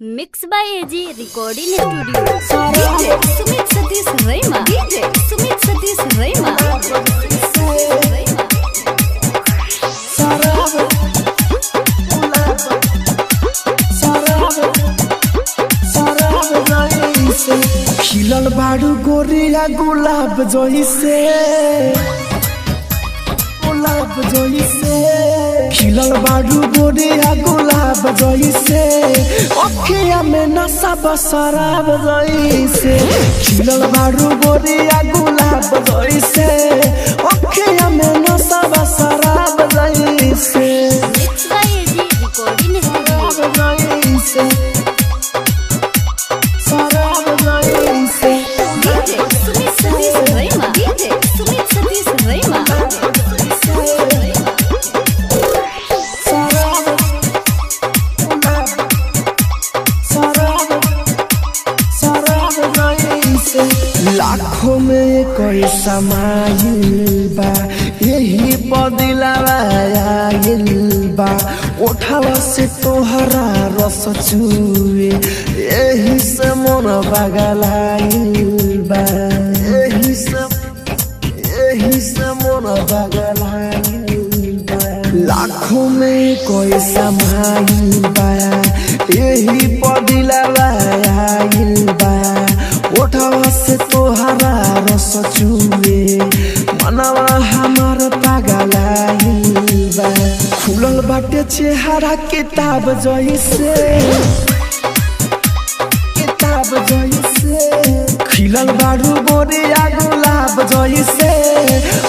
Mix by AG recording studio. Sumit Satish Raima, Sumit Satish Raima. खिलल बाड़ू गोरिया गुलाब जइसे, गुलाब जइसे खिलल बाड़ू गोरिया गुलाब जइसे, अखिया में नशा बशराब जइसे। खिलल बाड़ू गोरिया गुलाब जइसे, अखिया में नशा बशराब जइसे। Mix by AG recording studio. Sumit Satish Raima, Sumit Satish Raima. लाखों में कोई समाइल बा, यही पदिलावा आइल बा। उठावा से तोहरा रस चुए, यही से मन बगलाइल बा, यही से मन बगलाइल बा। लाखों में कोई समाइल बा, यही पदिलावा आइल बा। उठावा से तोहरा रस चुए, मनवा हमार पागलाइल बा। खुलल बाटे चेहरा किताब जइसे, किताब जइसे। खिलल बाड़ू गोरिया गुलाब जइसे,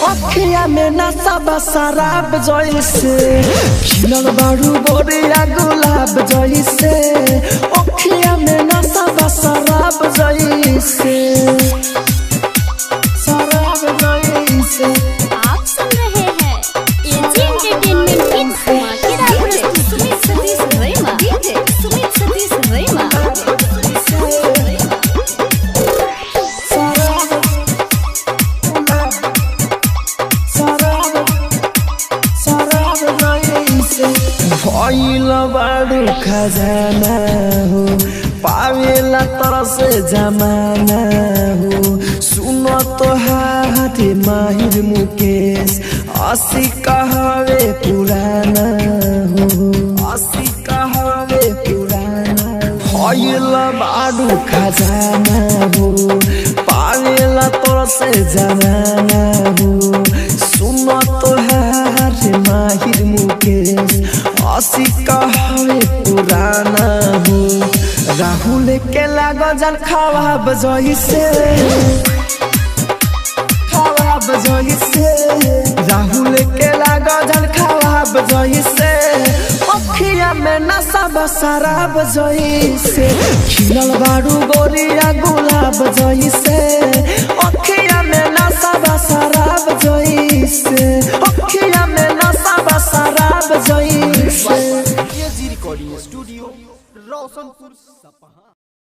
अखिया में नशा बशराब जइसे। खिलल बाड़ू गोरिया गुलाब जइसे, अखिया में नशा बशराब जइसे, शराब जइसे। आप सुन रहे हैं एजी एंटरटेनमेंट की धमाकेदार प्रस्तुति। सुमित सतीश रैमा, सुमित सतीश रैमा। भइल बाड़ू खजाना हो, पावेला तरस जमाना हो। सुन तोहार माहिर मुकेश, असी कहवे पुराना हो, असी कहवे पुराना। भइल बाड़ू खजाना हो, पावेला तरस जमाना हो। सुन तोहार माहिर मुकेश, असी कहवे पुराना हो। राहुल के लागो जल खवाब जइसे, खवाब जइसे। राहुल के लागो जल खवाब जइसे, अखिया में नशा बशराब जइसे। खिलल बाड़ू गोरिया गुलाब जइसे, अखिया में नशा बशराब जइसे, अखिया में नशा बशराब जइसे। एजी रिकॉर्डिंग स्टूडियो रोशनपुर सपहा।